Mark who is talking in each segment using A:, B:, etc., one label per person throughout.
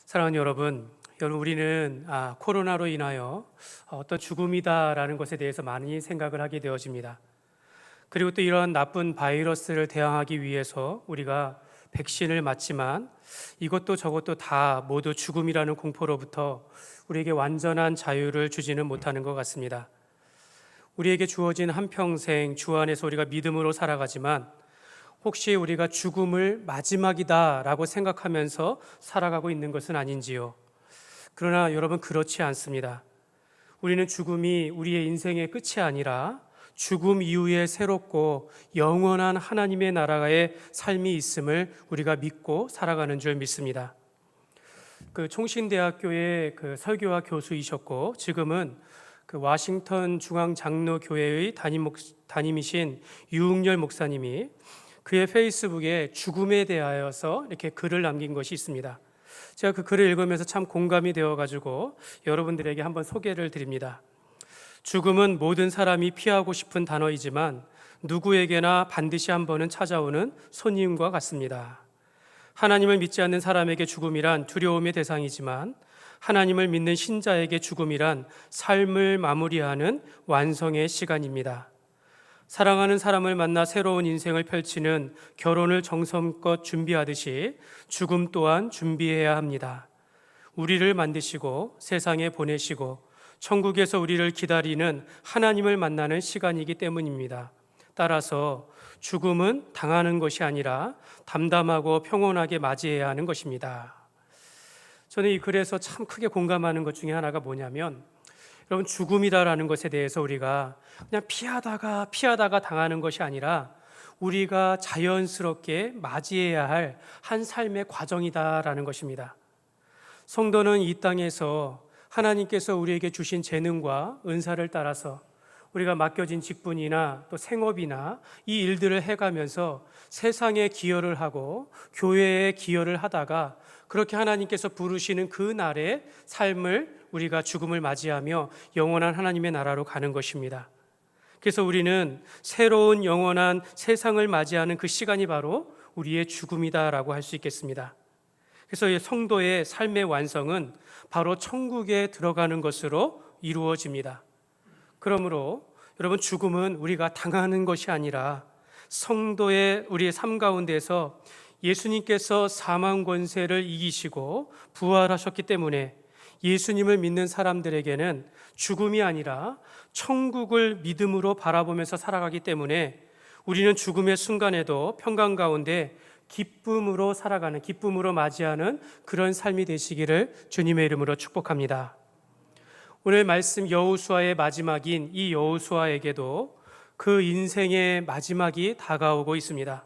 A: 사랑하는 여러분, 우리는 코로나로 인하여 어떤 죽음이다라는 것에 대해서 많이 생각을 하게 되어집니다. 그리고 또 이런 나쁜 바이러스를 대항하기 위해서 우리가 백신을 맞지만 이것도 저것도 다 모두 죽음이라는 공포로부터 우리에게 완전한 자유를 주지는 못하는 것 같습니다. 우리에게 주어진 한평생 주 안에서 우리가 믿음으로 살아가지만 혹시 우리가 죽음을 마지막이다라고 생각하면서 살아가고 있는 것은 아닌지요? 그러나 여러분, 그렇지 않습니다. 우리는 죽음이 우리의 인생의 끝이 아니라 죽음 이후에 새롭고 영원한 하나님의 나라의 삶이 있음을 우리가 믿고 살아가는 줄 믿습니다. 총신대학교의 설교와 교수이셨고 지금은 워싱턴 중앙장로교회의 담임이신 유흥열 목사님이 그의 페이스북에 죽음에 대하여서 이렇게 글을 남긴 것이 있습니다. 제가 그 글을 읽으면서 참 공감이 되어가지고 여러분들에게 한번 소개를 드립니다. 죽음은 모든 사람이 피하고 싶은 단어이지만 누구에게나 반드시 한 번은 찾아오는 손님과 같습니다. 하나님을 믿지 않는 사람에게 죽음이란 두려움의 대상이지만 하나님을 믿는 신자에게 죽음이란 삶을 마무리하는 완성의 시간입니다. 사랑하는 사람을 만나 새로운 인생을 펼치는 결혼을 정성껏 준비하듯이 죽음 또한 준비해야 합니다. 우리를 만드시고 세상에 보내시고 천국에서 우리를 기다리는 하나님을 만나는 시간이기 때문입니다. 따라서 죽음은 당하는 것이 아니라 담담하고 평온하게 맞이해야 하는 것입니다. 저는 이 글에서 참 크게 공감하는 것 중에 하나가 뭐냐면, 여러분, 죽음이다라는 것에 대해서 우리가 그냥 피하다가 당하는 것이 아니라 우리가 자연스럽게 맞이해야 할 한 삶의 과정이다라는 것입니다. 성도는 이 땅에서 하나님께서 우리에게 주신 재능과 은사를 따라서 우리가 맡겨진 직분이나 또 생업이나 이 일들을 해가면서 세상에 기여를 하고 교회에 기여를 하다가 그렇게 하나님께서 부르시는 그 날의 삶을 우리가 죽음을 맞이하며 영원한 하나님의 나라로 가는 것입니다. 그래서 우리는 새로운 영원한 세상을 맞이하는 그 시간이 바로 우리의 죽음이다라고 할 수 있겠습니다. 그래서 성도의 삶의 완성은 바로 천국에 들어가는 것으로 이루어집니다. 그러므로 여러분, 죽음은 우리가 당하는 것이 아니라 성도의 우리의 삶 가운데서 예수님께서 사망 권세를 이기시고 부활하셨기 때문에 예수님을 믿는 사람들에게는 죽음이 아니라 천국을 믿음으로 바라보면서 살아가기 때문에 우리는 죽음의 순간에도 평강 가운데 기쁨으로 살아가는, 기쁨으로 맞이하는 그런 삶이 되시기를 주님의 이름으로 축복합니다. 오늘 말씀 여호수아의 마지막인 이 여호수아에게도 그 인생의 마지막이 다가오고 있습니다.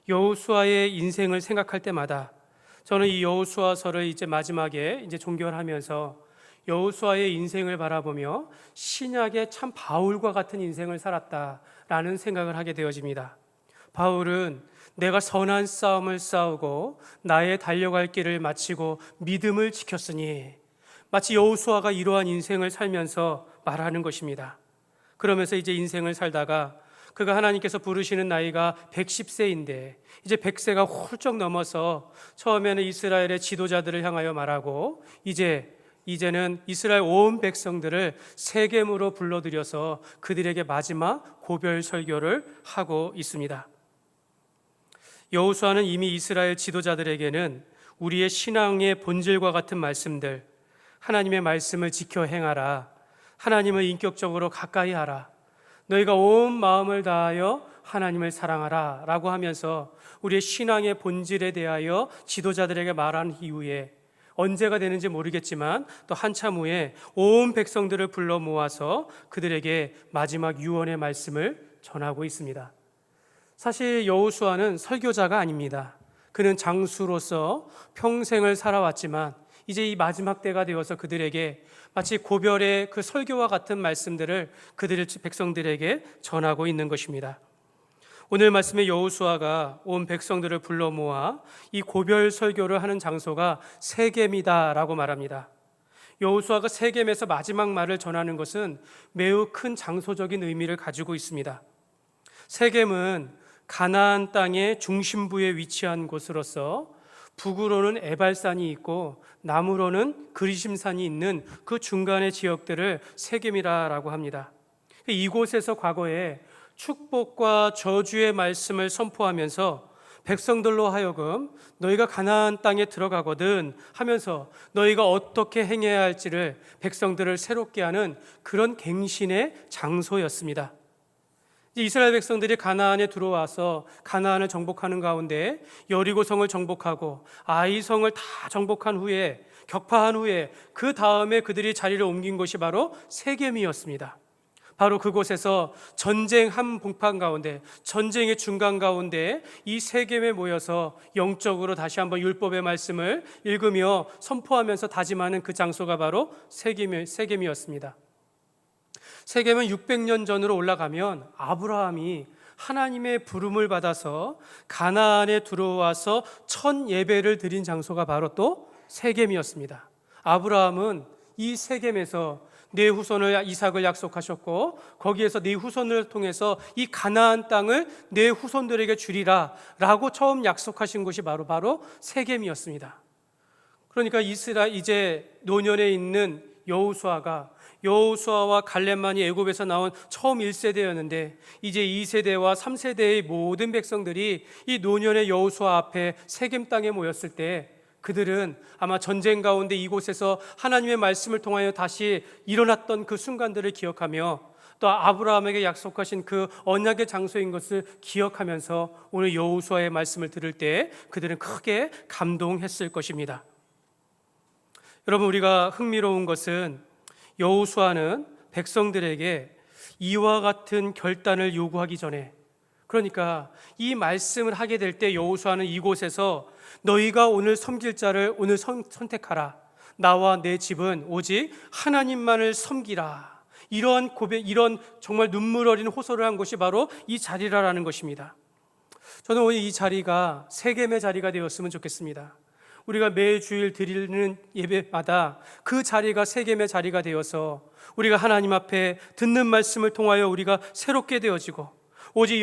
A: 여호수아의 인생을 생각할 때마다 저는 이 여호수아서를 이제 마지막에 종결하면서 여호수아의 인생을 바라보며 신약의 참 바울과 같은 인생을 살았다라는 생각을 하게 되어집니다. 바울은 내가 선한 싸움을 싸우고 나의 달려갈 길을 마치고 믿음을 지켰으니, 마치 여호수아가 이러한 인생을 살면서 말하는 것입니다. 그러면서 이제 인생을 살다가 그가 하나님께서 부르시는 나이가 110세인데 이제 100세가 훌쩍 넘어서 처음에는 이스라엘의 지도자들을 향하여 말하고 이제는 이스라엘 온 백성들을 세겜으로 불러들여서 그들에게 마지막 고별 설교를 하고 있습니다. 여호수아는 이미 이스라엘 지도자들에게는 우리의 신앙의 본질과 같은 말씀들, 하나님의 말씀을 지켜 행하라, 하나님을 인격적으로 가까이 하라, 너희가 온 마음을 다하여 하나님을 사랑하라 라고 하면서 우리의 신앙의 본질에 대하여 지도자들에게 말한 이후에 언제가 되는지 모르겠지만 또 한참 후에 온 백성들을 불러 모아서 그들에게 마지막 유언의 말씀을 전하고 있습니다. 사실 여호수아는 설교자가 아닙니다. 그는 장수로서 평생을 살아왔지만 이제 이 마지막 때가 되어서 그들에게 마치 고별의 그 설교와 같은 말씀들을 그들 백성들에게 전하고 있는 것입니다. 오늘 말씀에 여호수아가 온 백성들을 불러 모아 이 고별 설교를 하는 장소가 세겜이다라고 말합니다. 여호수아가 세겜에서 마지막 말을 전하는 것은 매우 큰 장소적인 의미를 가지고 있습니다. 세겜은 가나안 땅의 중심부에 위치한 곳으로서 북으로는 에발산이 있고 남으로는 그리심산이 있는 그 중간의 지역들을 세겜이라고 합니다. 이곳에서 과거에 축복과 저주의 말씀을 선포하면서 백성들로 하여금 너희가 가나안 땅에 들어가거든 하면서 너희가 어떻게 행해야 할지를 백성들을 새롭게 하는 그런 갱신의 장소였습니다. 이스라엘 백성들이 가나안에 들어와서 가나안을 정복하는 가운데 여리고성을 정복하고 아이성을 다 정복한 후에 격파한 후에 그 다음에 그들이 자리를 옮긴 곳이 바로 세겜이었습니다. 바로 그곳에서 전쟁 한복판 가운데, 전쟁의 중간 가운데 이 세겜에 모여서 영적으로 다시 한번 율법의 말씀을 읽으며 선포하면서 다짐하는 그 장소가 바로 세겜이었습니다. 세겜은 600년 전으로 올라가면 아브라함이 하나님의 부름을 받아서 가나안에 들어와서 첫 예배를 드린 장소가 바로 또 세겜이었습니다. 아브라함은 이 세겜에서 내 후손을 이삭을 약속하셨고 거기에서 내 후손을 통해서 이 가나안 땅을 내 후손들에게 주리라 라고 처음 약속하신 곳이 바로 세겜이었습니다. 그러니까 이제 노년에 있는 여호수아와 갈렙만이 애굽에서 나온 처음 1세대였는데 이제 2세대와 3세대의 모든 백성들이 이 노년의 여호수아 앞에 세겜 땅에 모였을 때 그들은 아마 전쟁 가운데 이곳에서 하나님의 말씀을 통하여 다시 일어났던 그 순간들을 기억하며 또 아브라함에게 약속하신 그 언약의 장소인 것을 기억하면서 오늘 여호수아의 말씀을 들을 때 그들은 크게 감동했을 것입니다. 여러분, 우리가 흥미로운 것은 여호수아는 백성들에게 이와 같은 결단을 요구하기 전에, 그러니까 이 말씀을 하게 될 때 여호수아는 이곳에서 너희가 오늘 섬길 자를 오늘 선택하라. 나와 내 집은 오직 하나님만을 섬기라. 이러한 고백, 이런 정말 눈물 어린 호소를 한 곳이 바로 이 자리라라는 것입니다. 저는 오늘 이 자리가 세겜의 자리가 되었으면 좋겠습니다. 우리가 매주일 드리는 예배마다 그 자리가 세겜의 자리가 되어서 우리가 하나님 앞에 듣는 말씀을 통하여 우리가 새롭게 되어지고 오직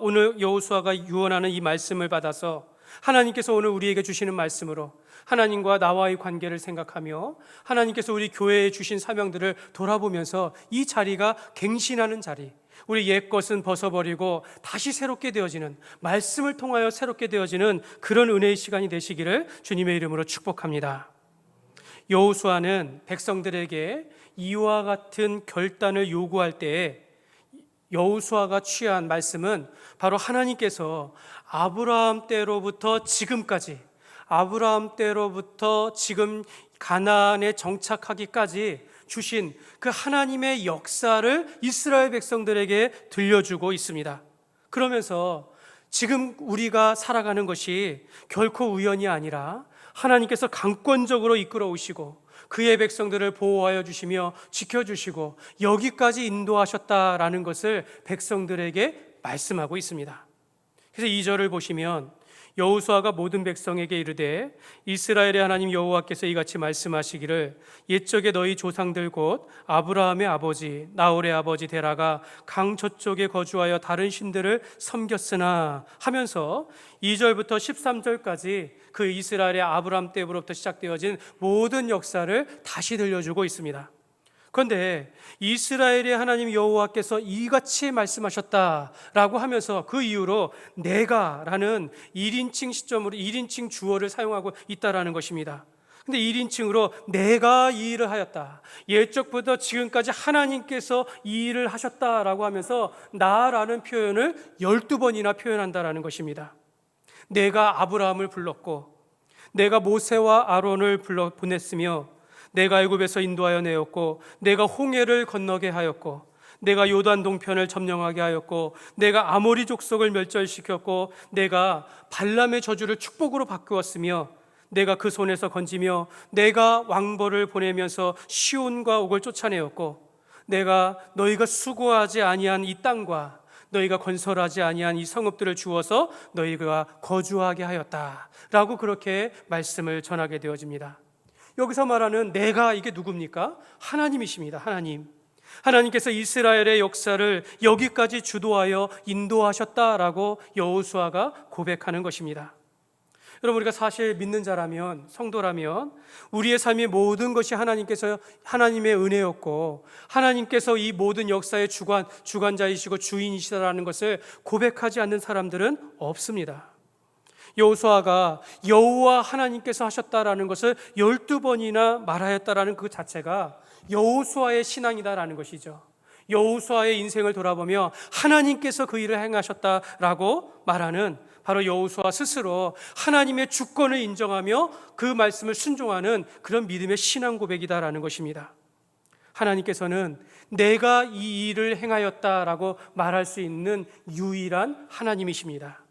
A: 오늘 여호수아가 유언하는 이 말씀을 받아서 하나님께서 오늘 우리에게 주시는 말씀으로 하나님과 나와의 관계를 생각하며 하나님께서 우리 교회에 주신 사명들을 돌아보면서 이 자리가 갱신하는 자리, 우리 옛것은 벗어버리고 다시 새롭게 되어지는, 말씀을 통하여 새롭게 되어지는 그런 은혜의 시간이 되시기를 주님의 이름으로 축복합니다. 여호수아는 백성들에게 이와 같은 결단을 요구할 때에 여호수아가 취한 말씀은 바로 하나님께서 아브라함 때로부터 지금까지, 아브라함 때로부터 지금 가나안에 정착하기까지 주신 그 하나님의 역사를 이스라엘 백성들에게 들려주고 있습니다. 그러면서 지금 우리가 살아가는 것이 결코 우연이 아니라 하나님께서 강권적으로 이끌어 오시고 그의 백성들을 보호하여 주시며 지켜주시고 여기까지 인도하셨다라는 것을 백성들에게 말씀하고 있습니다. 그래서 2절을 보시면 여호수아가 모든 백성에게 이르되 이스라엘의 하나님 여호와께서 이같이 말씀하시기를 옛적에 너희 조상들 곧 아브라함의 아버지 나홀의 아버지 데라가 강 저쪽에 거주하여 다른 신들을 섬겼으나 하면서 2절부터 13절까지 그 이스라엘의 아브라함 때부터 시작되어진 모든 역사를 다시 들려주고 있습니다. 그런데 이스라엘의 하나님 여호와께서 이같이 말씀하셨다라고 하면서 그 이후로 내가라는 1인칭 시점으로 1인칭 주어를 사용하고 있다라는 것입니다. 근데 1인칭으로 내가 이 일을 하였다, 옛적부터 지금까지 하나님께서 이 일을 하셨다라고 하면서 나라는 표현을 12번이나 표현한다라는 것입니다. 내가 아브라함을 불렀고 내가 모세와 아론을 보냈으며 내가 애굽에서 인도하여 내었고 내가 홍해를 건너게 하였고 내가 요단 동편을 점령하게 하였고 내가 아모리 족속을 멸절시켰고 내가 발람의 저주를 축복으로 바꾸었으며 내가 그 손에서 건지며 내가 왕벌을 보내면서 시온과 옥을 쫓아내었고 내가 너희가 수고하지 아니한 이 땅과 너희가 건설하지 아니한 이 성읍들을 주어서 너희가 거주하게 하였다라고 그렇게 말씀을 전하게 되어집니다. 여기서 말하는 내가, 이게 누굽니까? 하나님이십니다. 하나님께서 이스라엘의 역사를 여기까지 주도하여 인도하셨다라고 여호수아가 고백하는 것입니다. 여러분, 우리가 사실 믿는 자라면, 성도라면 우리의 삶의 모든 것이 하나님의 은혜였고 하나님께서 이 모든 역사의 주관자이시고 주인이시다라는 것을 고백하지 않는 사람들은 없습니다. 여호수아가 여호와 하나님께서 하셨다라는 것을 12번이나 말하였다라는 그 자체가 여호수아의 신앙이다라는 것이죠. 여호수아의 인생을 돌아보며 하나님께서 그 일을 행하셨다라고 말하는, 바로 여호수아 스스로 하나님의 주권을 인정하며 그 말씀을 순종하는 그런 믿음의 신앙 고백이다라는 것입니다. 하나님께서는 내가 이 일을 행하였다라고 말할 수 있는 유일한 하나님이십니다.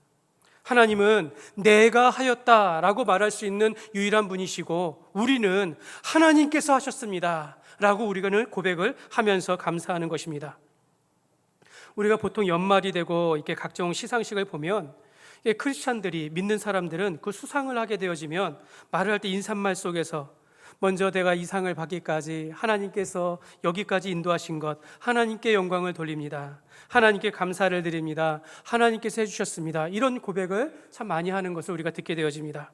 A: 하나님은 내가 하였다라고 말할 수 있는 유일한 분이시고, 우리는 하나님께서 하셨습니다 라고 우리는 고백을 하면서 감사하는 것입니다. 우리가 보통 연말이 되고 이렇게 각종 시상식을 보면 크리스찬들이, 믿는 사람들은 그 수상을 하게 되어지면 말을 할 때 인사말 속에서 먼저 내가 이 상을 받기까지 하나님께서 여기까지 인도하신 것, 하나님께 영광을 돌립니다, 하나님께 감사를 드립니다, 하나님께서 해주셨습니다, 이런 고백을 참 많이 하는 것을 우리가 듣게 되어집니다.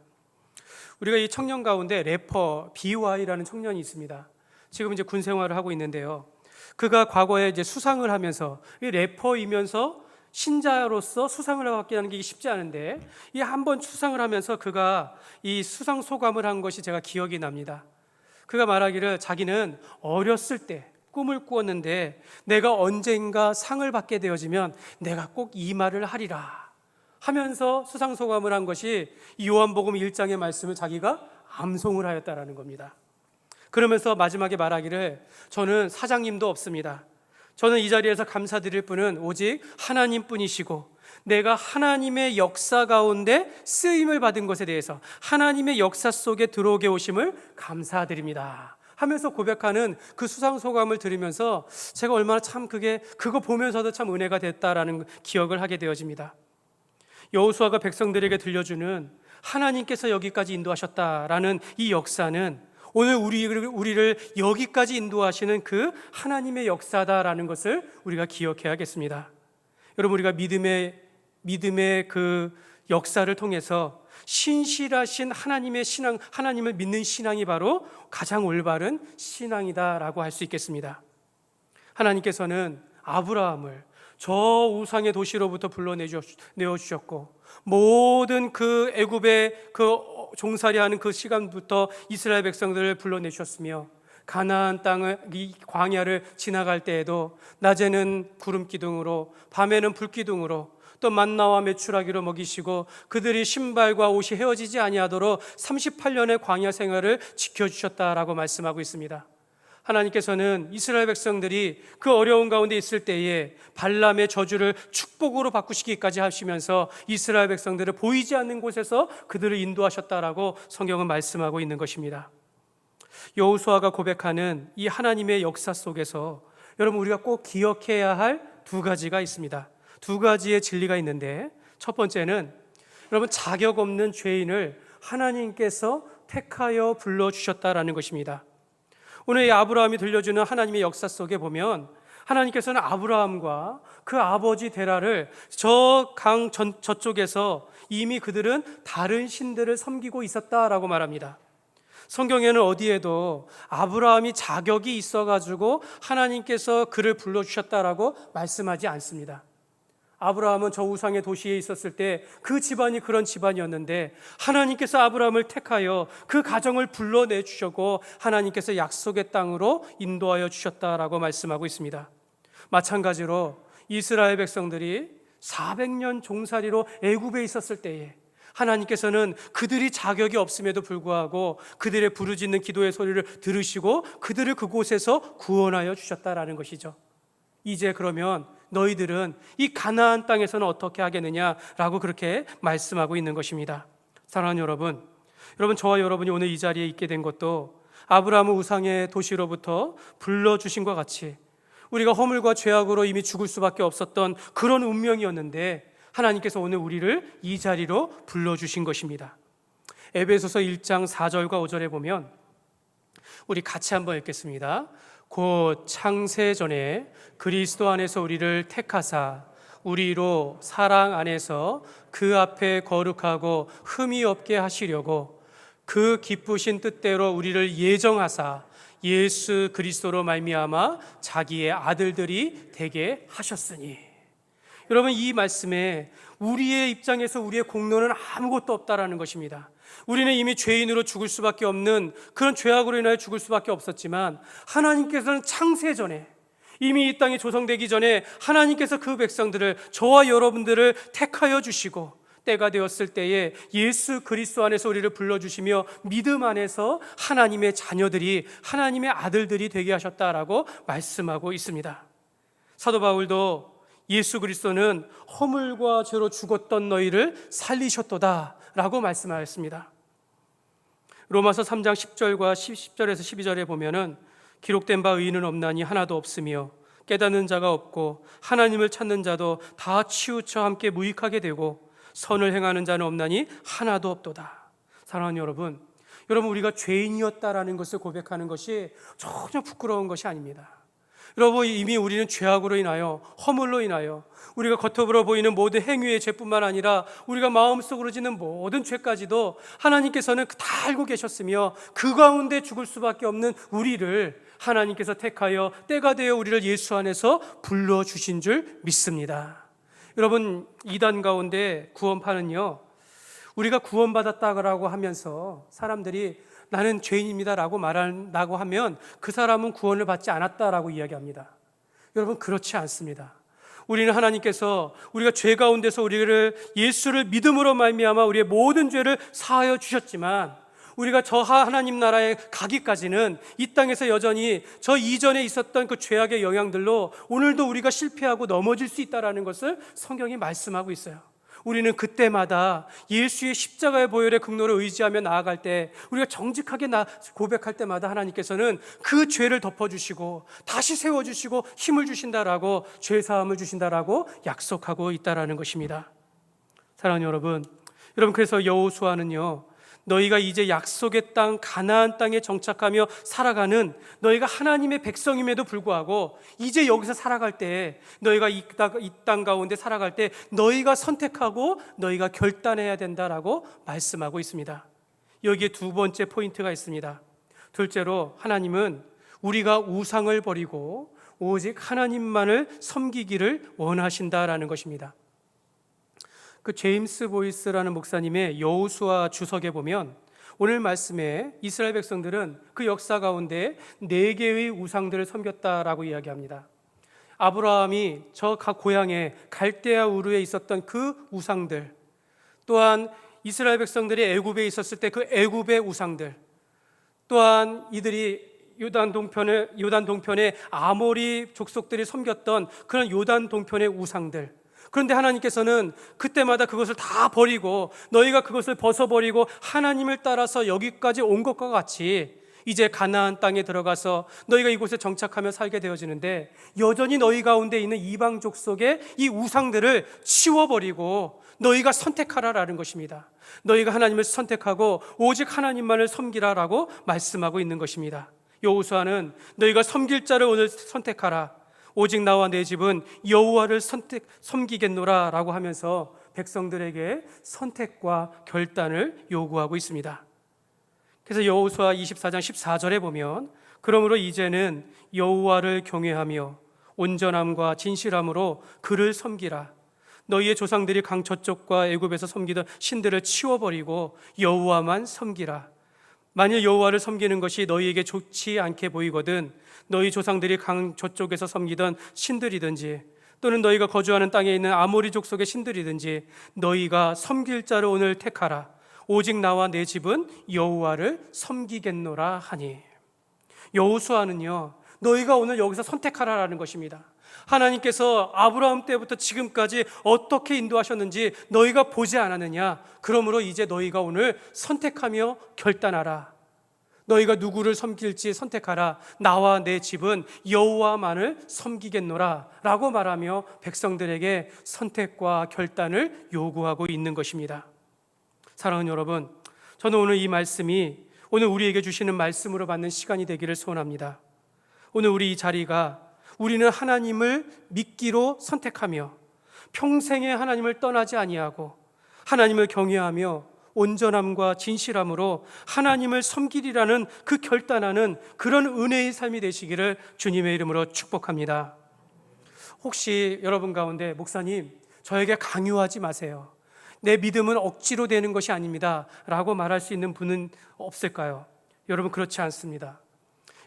A: 우리가 이 청년 가운데 래퍼 BY라는 청년이 있습니다. 지금 이제 군 생활을 하고 있는데요, 그가 과거에 이제 수상을 하면서 이 래퍼이면서 신자로서 수상을 받게 하는 게 쉽지 않은데, 이 한 번 수상을 하면서 그가 이 수상 소감을 한 것이 제가 기억이 납니다. 그가 말하기를 자기는 어렸을 때 꿈을 꾸었는데 내가 언젠가 상을 받게 되어지면 내가 꼭 이 말을 하리라 하면서 수상 소감을 한 것이 요한복음 1장의 말씀을 자기가 암송을 하였다라는 겁니다. 그러면서 마지막에 말하기를 저는 사장님도 없습니다. 저는 이 자리에서 감사드릴 분은 오직 하나님뿐이시고 내가 하나님의 역사 가운데 쓰임을 받은 것에 대해서 하나님의 역사 속에 들어오게 오심을 감사드립니다 하면서 고백하는 그 수상소감을 들으면서 제가 얼마나 참 그거 보면서도 참 은혜가 됐다라는 기억을 하게 되어집니다. 여호수아가 백성들에게 들려주는 하나님께서 여기까지 인도하셨다라는 이 역사는 오늘 우리를 여기까지 인도하시는 그 하나님의 역사다라는 것을 우리가 기억해야겠습니다. 여러분, 우리가 믿음의 그 역사를 통해서 신실하신 하나님의 신앙, 하나님을 믿는 신앙이 바로 가장 올바른 신앙이다라고 할 수 있겠습니다. 하나님께서는 아브라함을 저 우상의 도시로부터 불러내주셨고 모든 그 애굽의 그 종살이하는 그 시간부터 이스라엘 백성들을 불러내셨으며 가나안 땅의 이 광야를 지나갈 때에도 낮에는 구름 기둥으로 밤에는 불 기둥으로 또 만나와 메추라기로 먹이시고 그들이 신발과 옷이 헤어지지 아니하도록 38년의 광야 생활을 지켜주셨다라고 말씀하고 있습니다. 하나님께서는 이스라엘 백성들이 그 어려운 가운데 있을 때에 발람의 저주를 축복으로 바꾸시기까지 하시면서 이스라엘 백성들을 보이지 않는 곳에서 그들을 인도하셨다라고 성경은 말씀하고 있는 것입니다. 여호수아가 고백하는 이 하나님의 역사 속에서 여러분, 우리가 꼭 기억해야 할 두 가지가 있습니다. 두 가지의 진리가 있는데, 첫 번째는 여러분, 자격 없는 죄인을 하나님께서 택하여 불러주셨다라는 것입니다. 오늘 이 아브라함이 들려주는 하나님의 역사 속에 보면 하나님께서는 아브라함과 그 아버지 데라를 저 강 저쪽에서 이미 그들은 다른 신들을 섬기고 있었다라고 말합니다. 성경에는 어디에도 아브라함이 자격이 있어가지고 하나님께서 그를 불러주셨다라고 말씀하지 않습니다. 아브라함은 저 우상의 도시에 있었을 때 그 집안이 그런 집안이었는데 하나님께서 아브라함을 택하여 그 가정을 불러내 주셨고 하나님께서 약속의 땅으로 인도하여 주셨다라고 말씀하고 있습니다. 마찬가지로 이스라엘 백성들이 400년 종살이로 애굽에 있었을 때에 하나님께서는 그들이 자격이 없음에도 불구하고 그들의 부르짖는 기도의 소리를 들으시고 그들을 그곳에서 구원하여 주셨다라는 것이죠. 이제 그러면 너희들은 이 가나안 땅에서는 어떻게 하겠느냐라고 그렇게 말씀하고 있는 것입니다. 사랑하는 여러분, 저와 여러분이 오늘 이 자리에 있게 된 것도 아브라함을 우상의 도시로부터 불러주신 것 같이 우리가 허물과 죄악으로 이미 죽을 수밖에 없었던 그런 운명이었는데 하나님께서 오늘 우리를 이 자리로 불러주신 것입니다. 에베소서 1장 4절과 5절에 보면 우리 같이 한번 읽겠습니다. 곧 창세 전에 그리스도 안에서 우리를 택하사 우리로 사랑 안에서 그 앞에 거룩하고 흠이 없게 하시려고 그 기쁘신 뜻대로 우리를 예정하사 예수 그리스도로 말미암아 자기의 아들들이 되게 하셨으니. 여러분, 이 말씀에 우리의 입장에서 우리의 공로는 아무것도 없다라는 것입니다. 우리는 이미 죄인으로 죽을 수밖에 없는 그런 죄악으로 인하여 죽을 수밖에 없었지만, 하나님께서는 창세전에, 이미 이 땅이 조성되기 전에 하나님께서 그 백성들을, 저와 여러분들을 택하여 주시고 때가 되었을 때에 예수 그리스도 안에서 우리를 불러주시며 믿음 안에서 하나님의 자녀들이, 하나님의 아들들이 되게 하셨다라고 말씀하고 있습니다. 사도 바울도 예수 그리스도는 허물과 죄로 죽었던 너희를 살리셨도다 라고 말씀하였습니다. 로마서 3장 10절과 10절에서 12절에 보면은 기록된 바 의인은 없나니 하나도 없으며 깨닫는 자가 없고 하나님을 찾는 자도 다 치우쳐 함께 무익하게 되고 선을 행하는 자는 없나니 하나도 없도다. 사랑하는 여러분, 우리가 죄인이었다라는 것을 고백하는 것이 전혀 부끄러운 것이 아닙니다. 여러분, 이미 우리는 죄악으로 인하여, 허물로 인하여 우리가 겉으로 보이는 모든 행위의 죄뿐만 아니라 우리가 마음속으로 짓는 모든 죄까지도 하나님께서는 다 알고 계셨으며 그 가운데 죽을 수밖에 없는 우리를 하나님께서 택하여 때가 되어 우리를 예수 안에서 불러주신 줄 믿습니다. 여러분, 이단 가운데 구원파는요, 우리가 구원받았다고 하면서 사람들이 나는 죄인입니다라고 말한다고 하면 그 사람은 구원을 받지 않았다라고 이야기합니다. 여러분, 그렇지 않습니다. 우리는 하나님께서 우리가 죄 가운데서 우리를 예수를 믿음으로 말미암아 우리의 모든 죄를 사하여 주셨지만, 우리가 저 하나님 나라에 가기까지는 이 땅에서 여전히 저 이전에 있었던 그 죄악의 영향들로 오늘도 우리가 실패하고 넘어질 수 있다는 것을 성경이 말씀하고 있어요. 우리는 그때마다 예수의 십자가의 보혈의 긍휼을 의지하며 나아갈 때, 우리가 정직하게 고백할 때마다 하나님께서는 그 죄를 덮어주시고 다시 세워주시고 힘을 주신다라고, 죄사함을 주신다라고 약속하고 있다라는 것입니다. 사랑하는 여러분, 그래서 여호수아는요, 너희가 이제 약속의 땅 가나안 땅에 정착하며 살아가는 너희가 하나님의 백성임에도 불구하고 이제 여기서 살아갈 때, 너희가 이 땅 가운데 살아갈 때 너희가 선택하고 너희가 결단해야 된다라고 말씀하고 있습니다. 여기에 두 번째 포인트가 있습니다. 둘째로, 하나님은 우리가 우상을 버리고 오직 하나님만을 섬기기를 원하신다라는 것입니다. 그 제임스 보이스라는 목사님의 여호수아 주석에 보면 오늘 말씀에 이스라엘 백성들은 그 역사 가운데 4개의 우상들을 섬겼다라고 이야기합니다. 아브라함이 저 각 고향에 갈대아 우르에 있었던 그 우상들, 또한 이스라엘 백성들이 애굽에 있었을 때 그 애굽의 우상들, 또한 이들이 요단 동편에 아모리 족속들이 섬겼던 그런 요단 동편의 우상들. 그런데 하나님께서는 그때마다 그것을 다 버리고 너희가 그것을 벗어버리고 하나님을 따라서 여기까지 온 것과 같이 이제 가나안 땅에 들어가서 너희가 이곳에 정착하며 살게 되어지는데, 여전히 너희 가운데 있는 이방 족속의 이 우상들을 치워버리고 너희가 선택하라라는 것입니다. 너희가 하나님을 선택하고 오직 하나님만을 섬기라라고 말씀하고 있는 것입니다. 여호수아는 너희가 섬길 자를 오늘 선택하라, 오직 나와 내 집은 여호와를 섬기겠노라 라고 하면서 백성들에게 선택과 결단을 요구하고 있습니다. 그래서 여호수아 24장 14절에 보면, 그러므로 이제는 여호와를 경외하며 온전함과 진실함으로 그를 섬기라. 너희의 조상들이 강 저쪽과 애굽에서 섬기던 신들을 치워버리고 여호와만 섬기라. 만일 여호와를 섬기는 것이 너희에게 좋지 않게 보이거든 너희 조상들이 강 저쪽에서 섬기던 신들이든지 또는 너희가 거주하는 땅에 있는 아모리 족속의 신들이든지 너희가 섬길 자를 오늘 택하라. 오직 나와 내 집은 여호와를 섬기겠노라 하니. 여호수아는요, 너희가 오늘 여기서 선택하라라는 것입니다. 하나님께서 아브라함 때부터 지금까지 어떻게 인도하셨는지 너희가 보지 않았느냐? 그러므로 이제 너희가 오늘 선택하며 결단하라. 너희가 누구를 섬길지 선택하라. 나와 내 집은 여호와만을 섬기겠노라 라고 말하며 백성들에게 선택과 결단을 요구하고 있는 것입니다. 사랑하는 여러분, 저는 오늘 이 말씀이 오늘 우리에게 주시는 말씀으로 받는 시간이 되기를 소원합니다. 오늘 우리 이 자리가 우리는 하나님을 믿기로 선택하며 평생에 하나님을 떠나지 아니하고 하나님을 경외하며 온전함과 진실함으로 하나님을 섬기리라는 그 결단하는 그런 은혜의 삶이 되시기를 주님의 이름으로 축복합니다. 혹시 여러분 가운데 목사님, 저에게 강요하지 마세요, 내 믿음은 억지로 되는 것이 아닙니다 라고 말할 수 있는 분은 없을까요? 여러분, 그렇지 않습니다.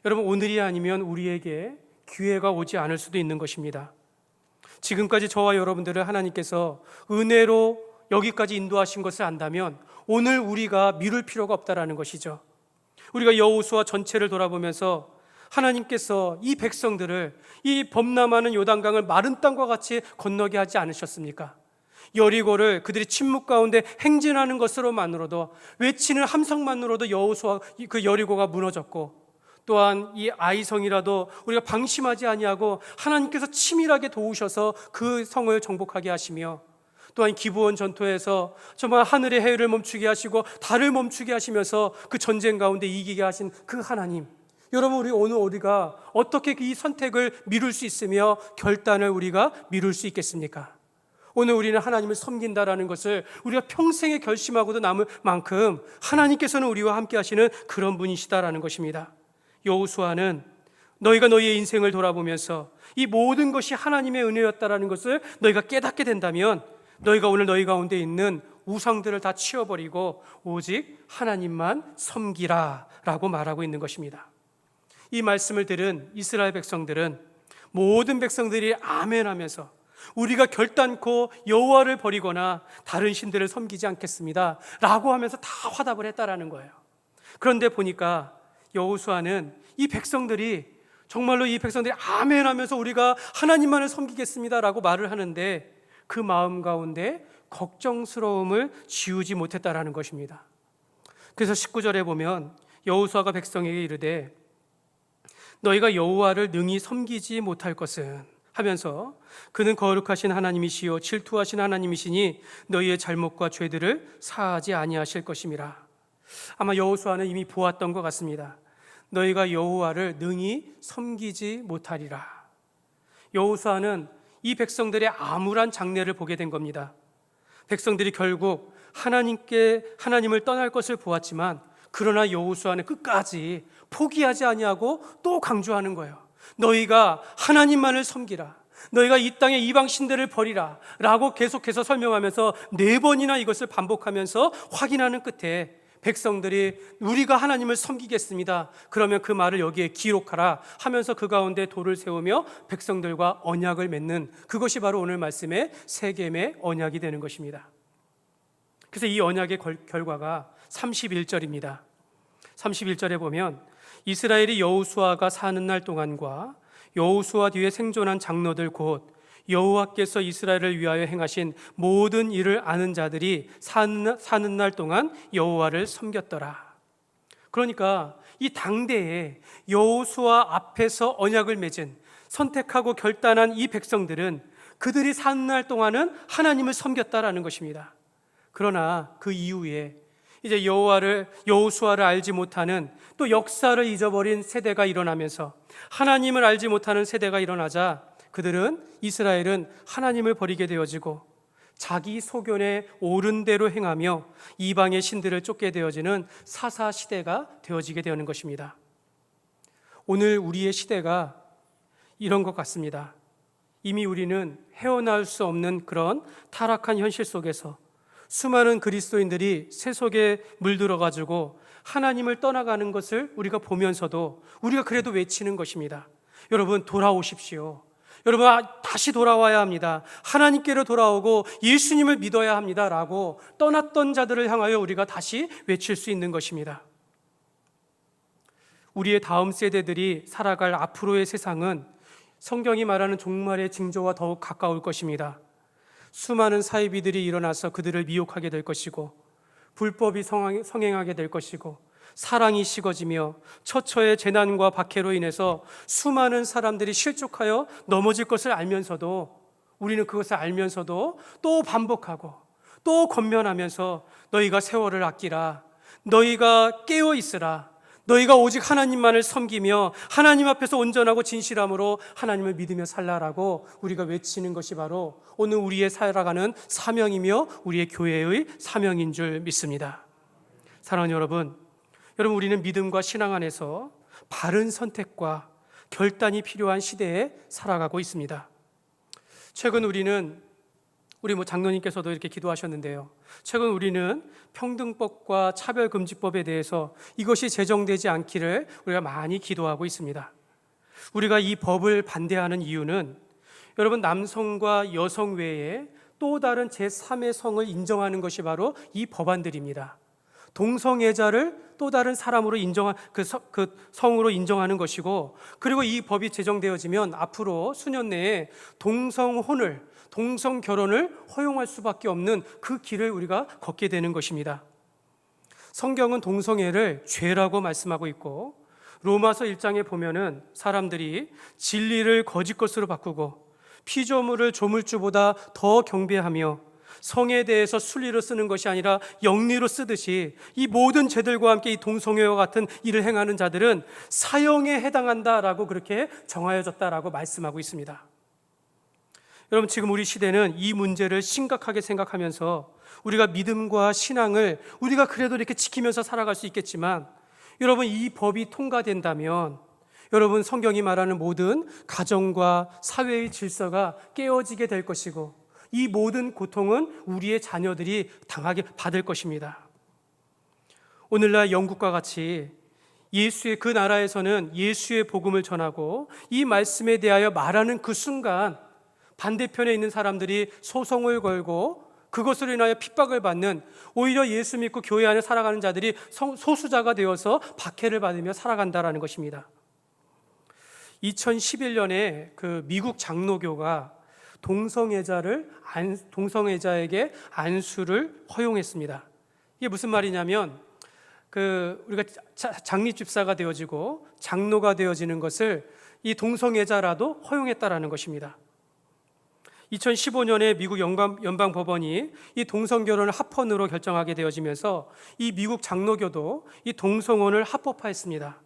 A: 여러분, 오늘이 아니면 우리에게 기회가 오지 않을 수도 있는 것입니다. 지금까지 저와 여러분들을 하나님께서 은혜로 여기까지 인도하신 것을 안다면 오늘 우리가 미룰 필요가 없다라는 것이죠. 우리가 여호수아 전체를 돌아보면서 하나님께서 이 백성들을 이 범람하는 요단강을 마른 땅과 같이 건너게 하지 않으셨습니까? 여리고를 그들이 침묵 가운데 행진하는 것으로만으로도, 외치는 함성만으로도 여호수아 그 여리고가 무너졌고, 또한 이 아이성이라도 우리가 방심하지 아니하고 하나님께서 치밀하게 도우셔서 그 성을 정복하게 하시며, 또한 기브온 전투에서 정말 하늘의 해를 멈추게 하시고 달을 멈추게 하시면서 그 전쟁 가운데 이기게 하신 그 하나님, 여러분, 우리 오늘 우리가 어떻게 이 선택을 미룰 수 있으며 결단을 우리가 미룰 수 있겠습니까? 오늘 우리는 하나님을 섬긴다라는 것을 우리가 평생에 결심하고도 남을 만큼 하나님께서는 우리와 함께 하시는 그런 분이시다라는 것입니다. 여호수아는 너희가 너희의 인생을 돌아보면서 이 모든 것이 하나님의 은혜였다라는 것을 너희가 깨닫게 된다면 너희가 오늘 너희 가운데 있는 우상들을 다 치워버리고 오직 하나님만 섬기라 라고 말하고 있는 것입니다. 이 말씀을 들은 이스라엘 백성들은, 모든 백성들이 아멘하면서 우리가 결단코 여호와를 버리거나 다른 신들을 섬기지 않겠습니다 라고 하면서 다 화답을 했다라는 거예요. 그런데 보니까 여호수아는 이 백성들이 정말로 이 백성들이 아멘하면서 우리가 하나님만을 섬기겠습니다 라고 말을 하는데 그 마음 가운데 걱정스러움을 지우지 못했다라는 것입니다. 그래서 19절에 보면 여호수아가 백성에게 이르되 너희가 여호와를 능히 섬기지 못할 것은 하면서 그는 거룩하신 하나님이시요 질투하신 하나님이시니 너희의 잘못과 죄들을 사하지 아니하실 것임이라. 아마 여호수아는 이미 보았던 것 같습니다. 너희가 여호와를 능히 섬기지 못하리라. 여호수아는 이 백성들의 암울한 장례를 보게 된 겁니다. 백성들이 결국 하나님을 떠날 것을 보았지만, 그러나 여호수아는 끝까지 포기하지 아니하고 또 강조하는 거예요. 너희가 하나님만을 섬기라, 너희가 이 땅의 이방 신들을 버리라 라고 계속해서 설명하면서 4번이나 이것을 반복하면서 확인하는 끝에 백성들이 우리가 하나님을 섬기겠습니다, 그러면 그 말을 여기에 기록하라 하면서 그 가운데 돌을 세우며 백성들과 언약을 맺는, 그것이 바로 오늘 말씀의 세겜의 언약이 되는 것입니다. 그래서 이 언약의 결과가 31절입니다. 31절에 보면 이스라엘이 여호수아가 사는 날 동안과 여호수아 뒤에 생존한 장로들 곧 여호와께서 이스라엘을 위하여 행하신 모든 일을 아는 자들이 사는 날 동안 여호와를 섬겼더라. 그러니까 이 당대에 여호수아 앞에서 언약을 맺은, 선택하고 결단한 이 백성들은 그들이 사는 날 동안은 하나님을 섬겼다라는 것입니다. 그러나 그 이후에 이제 여호수아를 알지 못하는, 또 역사를 잊어버린 세대가 일어나면서 하나님을 알지 못하는 세대가 일어나자 이스라엘은 하나님을 버리게 되어지고 자기 소견에 옳은 대로 행하며 이방의 신들을 쫓게 되어지는 사사 시대가 되어지게 되는 것입니다. 오늘 우리의 시대가 이런 것 같습니다. 이미 우리는 헤어나올 수 없는 그런 타락한 현실 속에서 수많은 그리스도인들이 세속에 물들어가지고 하나님을 떠나가는 것을 우리가 보면서도 우리가 그래도 외치는 것입니다. 여러분, 돌아오십시오. 여러분, 다시 돌아와야 합니다. 하나님께로 돌아오고 예수님을 믿어야 합니다 라고 떠났던 자들을 향하여 우리가 다시 외칠 수 있는 것입니다. 우리의 다음 세대들이 살아갈 앞으로의 세상은 성경이 말하는 종말의 징조와 더욱 가까울 것입니다. 수많은 사이비들이 일어나서 그들을 미혹하게 될 것이고, 불법이 성행하게 될 것이고, 사랑이 식어지며 처처의 재난과 박해로 인해서 수많은 사람들이 실족하여 넘어질 것을 알면서도, 우리는 그것을 알면서도 또 반복하고 또 권면하면서 너희가 세월을 아끼라, 너희가 깨어 있으라, 너희가 오직 하나님만을 섬기며 하나님 앞에서 온전하고 진실함으로 하나님을 믿으며 살라라고 우리가 외치는 것이 바로 오늘 우리의 살아가는 사명이며 우리의 교회의 사명인 줄 믿습니다. 사랑하는 여러분, 우리는 믿음과 신앙 안에서 바른 선택과 결단이 필요한 시대에 살아가고 있습니다. 최근 우리 장로님께서도 이렇게 기도하셨는데요. 최근 우리는 평등법과 차별금지법에 대해서 이것이 제정되지 않기를 우리가 많이 기도하고 있습니다. 우리가 이 법을 반대하는 이유는 여러분, 남성과 여성 외에 또 다른 제3의 성을 인정하는 것이 바로 이 법안들입니다. 동성애자를 또 다른 사람으로 인정한 그 성으로 인정하는 것이고, 그리고 이 법이 제정되어지면 앞으로 수년 내에 동성 결혼을 허용할 수밖에 없는 그 길을 우리가 걷게 되는 것입니다. 성경은 동성애를 죄라고 말씀하고 있고, 로마서 1장에 보면은 사람들이 진리를 거짓 것으로 바꾸고 피조물을 조물주보다 더 경배하며 성에 대해서 순리로 쓰는 것이 아니라 영리로 쓰듯이 이 모든 죄들과 함께 이 동성애와 같은 일을 행하는 자들은 사형에 해당한다라고 그렇게 정하여졌다라고 말씀하고 있습니다. 여러분, 지금 우리 시대는 이 문제를 심각하게 생각하면서 우리가 믿음과 신앙을 우리가 그래도 이렇게 지키면서 살아갈 수 있겠지만, 여러분, 이 법이 통과된다면 여러분, 성경이 말하는 모든 가정과 사회의 질서가 깨어지게 될 것이고, 이 모든 고통은 우리의 자녀들이 받을 것입니다. 오늘날 영국과 같이 그 나라에서는 예수의 복음을 전하고 이 말씀에 대하여 말하는 그 순간 반대편에 있는 사람들이 소송을 걸고 그것으로 인하여 핍박을 받는, 오히려 예수 믿고 교회 안에 살아가는 자들이 소수자가 되어서 박해를 받으며 살아간다라는 것입니다. 2011년에 그 미국 장로교가 동성애자에게 안수를 허용했습니다. 이게 무슨 말이냐면, 우리가 장립집사가 되어지고 장로가 되어지는 것을 이 동성애자라도 허용했다라는 것입니다. 2015년에 미국 연방법원이 이 동성결혼을 합헌으로 결정하게 되어지면서 이 미국 장로교도 이 동성혼을 합법화했습니다.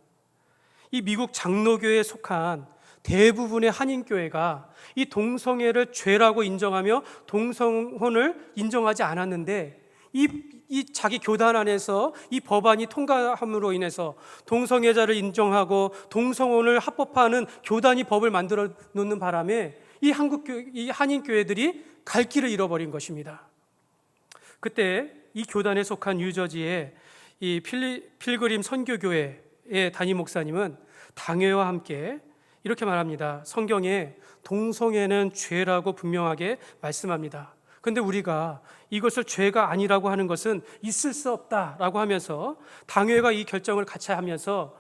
A: 이 미국 장로교에 속한 대부분의 한인교회가 이 동성애를 죄라고 인정하며 동성혼을 인정하지 않았는데, 이 자기 교단 안에서 이 법안이 통과함으로 인해서 동성애자를 인정하고 동성혼을 합법화하는 교단이 법을 만들어 놓는 바람에 이 한인교회들이 갈 길을 잃어버린 것입니다. 그때 이 교단에 속한 뉴저지의 이 필그림 선교교회의 담임 목사님은 당회와 함께 이렇게 말합니다. 성경에 동성애는 죄라고 분명하게 말씀합니다. 그런데 우리가 이것을 죄가 아니라고 하는 것은 있을 수 없다라고 하면서 당회가 이 결정을 같이 하면서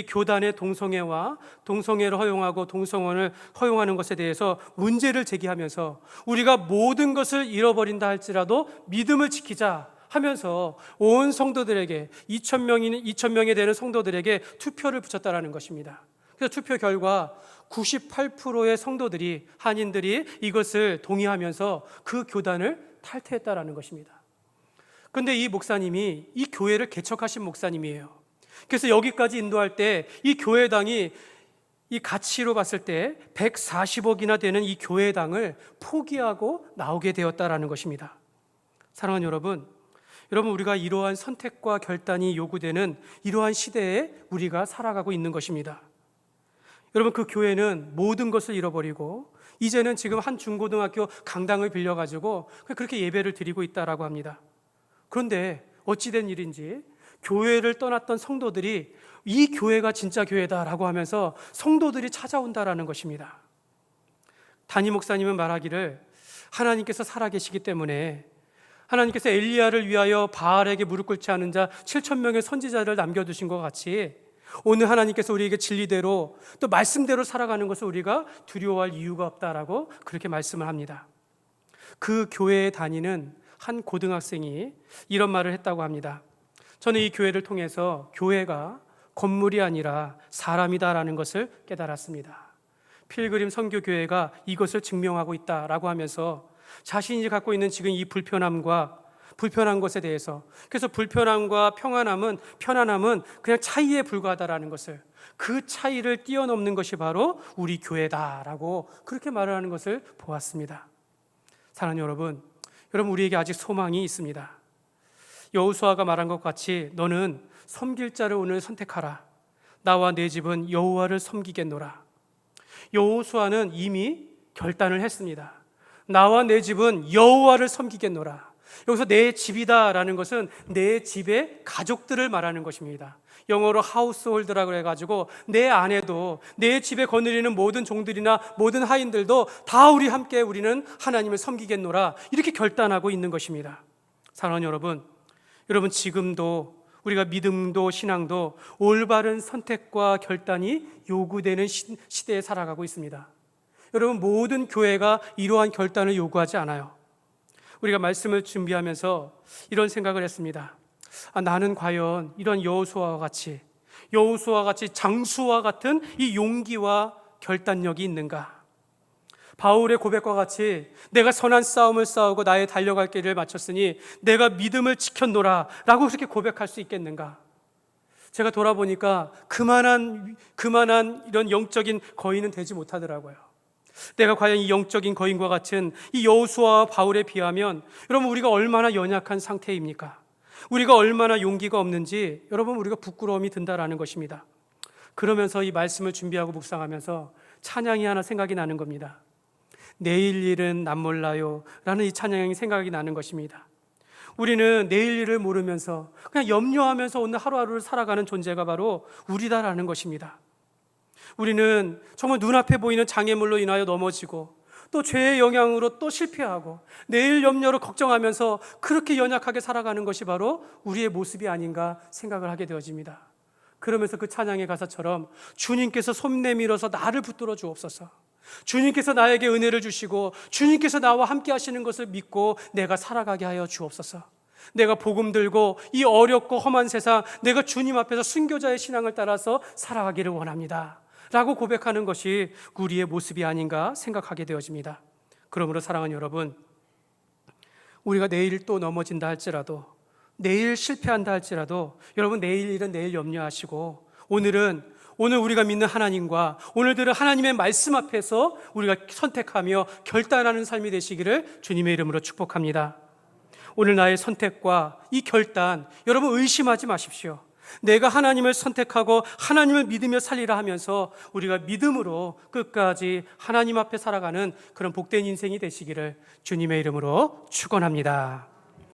A: 교단의 동성애를 허용하고 동성혼을 허용하는 것에 대해서 문제를 제기하면서 우리가 모든 것을 잃어버린다 할지라도 믿음을 지키자 하면서 온 성도들에게 2,000명에 되는 성도들에게 투표를 붙였다라는 것입니다. 그래서 투표 결과 98%의 성도들이, 한인들이 이것을 동의하면서 그 교단을 탈퇴했다라는 것입니다. 그런데 이 목사님이 이 교회를 개척하신 목사님이에요. 그래서 여기까지 인도할 때 이 교회당이 이 가치로 봤을 때 140억이나 되는 이 교회당을 포기하고 나오게 되었다라는 것입니다. 사랑하는 여러분, 우리가 이러한 선택과 결단이 요구되는 이러한 시대에 우리가 살아가고 있는 것입니다. 여러분, 그 교회는 모든 것을 잃어버리고 이제는 지금 한 중고등학교 강당을 빌려가지고 그렇게 예배를 드리고 있다라고 합니다. 그런데 어찌된 일인지 교회를 떠났던 성도들이 이 교회가 진짜 교회다라고 하면서 성도들이 찾아온다라는 것입니다. 담임 목사님은 말하기를, 하나님께서 살아계시기 때문에 하나님께서 엘리야를 위하여 바알에게 무릎 꿇지 않은 자 7,000명의 선지자를 남겨두신 것 같이 오늘 하나님께서 우리에게 진리대로 또 말씀대로 살아가는 것을 우리가 두려워할 이유가 없다라고 그렇게 말씀을 합니다. 그 교회에 다니는 한 고등학생이 이런 말을 했다고 합니다. 저는 이 교회를 통해서 교회가 건물이 아니라 사람이다라는 것을 깨달았습니다. 필그림 선교교회가 이것을 증명하고 있다라고 하면서 자신이 갖고 있는 지금 이 불편함과 불편한 것에 대해서. 그래서 불편함과 편안함은 그냥 차이에 불과하다라는 것을, 그 차이를 뛰어넘는 것이 바로 우리 교회다라고 그렇게 말을 하는 것을 보았습니다. 사랑하는 여러분, 우리에게 아직 소망이 있습니다. 여호수아가 말한 것 같이 너는 섬길 자를 오늘 선택하라. 나와 내 집은 여호와를 섬기겠노라. 여호수아는 이미 결단을 했습니다. 나와 내 집은 여호와를 섬기겠노라. 여기서 내 집이다라는 것은 내 집의 가족들을 말하는 것입니다. 영어로 하우스홀드라고 해가지고 내 아내도, 내 집에 거느리는 모든 종들이나 모든 하인들도 다 우리는 하나님을 섬기겠노라, 이렇게 결단하고 있는 것입니다. 사랑하는 여러분 지금도 우리가 믿음도 신앙도 올바른 선택과 결단이 요구되는 시대에 살아가고 있습니다. 여러분, 모든 교회가 이러한 결단을 요구하지 않아요. 우리가 말씀을 준비하면서 이런 생각을 했습니다. 나는 과연 이런 여호수아와 같이 장수와 같은 이 용기와 결단력이 있는가? 바울의 고백과 같이 내가 선한 싸움을 싸우고 나의 달려갈 길을 마쳤으니 내가 믿음을 지켰노라 라고 그렇게 고백할 수 있겠는가? 제가 돌아보니까 그만한 이런 영적인 거인은 되지 못하더라고요. 내가 과연 이 영적인 거인과 같은 이 여호수아와 바울에 비하면 여러분, 우리가 얼마나 연약한 상태입니까? 우리가 얼마나 용기가 없는지 여러분, 우리가 부끄러움이 든다라는 것입니다. 그러면서 이 말씀을 준비하고 묵상하면서 찬양이 하나 생각이 나는 겁니다. 내일 일은 난 몰라요 라는 이 찬양이 생각이 나는 것입니다. 우리는 내일 일을 모르면서 그냥 염려하면서 오늘 하루하루를 살아가는 존재가 바로 우리다라는 것입니다. 우리는 정말 눈앞에 보이는 장애물로 인하여 넘어지고 또 죄의 영향으로 또 실패하고 내일 염려로 걱정하면서 그렇게 연약하게 살아가는 것이 바로 우리의 모습이 아닌가 생각을 하게 되어집니다. 그러면서 그 찬양의 가사처럼 주님께서 손 내밀어서 나를 붙들어 주옵소서, 주님께서 나에게 은혜를 주시고 주님께서 나와 함께 하시는 것을 믿고 내가 살아가게 하여 주옵소서, 내가 복음 들고 이 어렵고 험한 세상 내가 주님 앞에서 순교자의 신앙을 따라서 살아가기를 원합니다 라고 고백하는 것이 우리의 모습이 아닌가 생각하게 되어집니다. 그러므로 사랑하는 여러분, 우리가 내일 또 넘어진다 할지라도, 내일 실패한다 할지라도 여러분, 내일 일은 내일 염려하시고 오늘 우리가 믿는 하나님과 오늘 들은 하나님의 말씀 앞에서 우리가 선택하며 결단하는 삶이 되시기를 주님의 이름으로 축복합니다. 오늘 나의 선택과 이 결단, 여러분 의심하지 마십시오. 내가 하나님을 선택하고 하나님을 믿으며 살리라 하면서 우리가 믿음으로 끝까지 하나님 앞에 살아가는 그런 복된 인생이 되시기를 주님의 이름으로 축원합니다.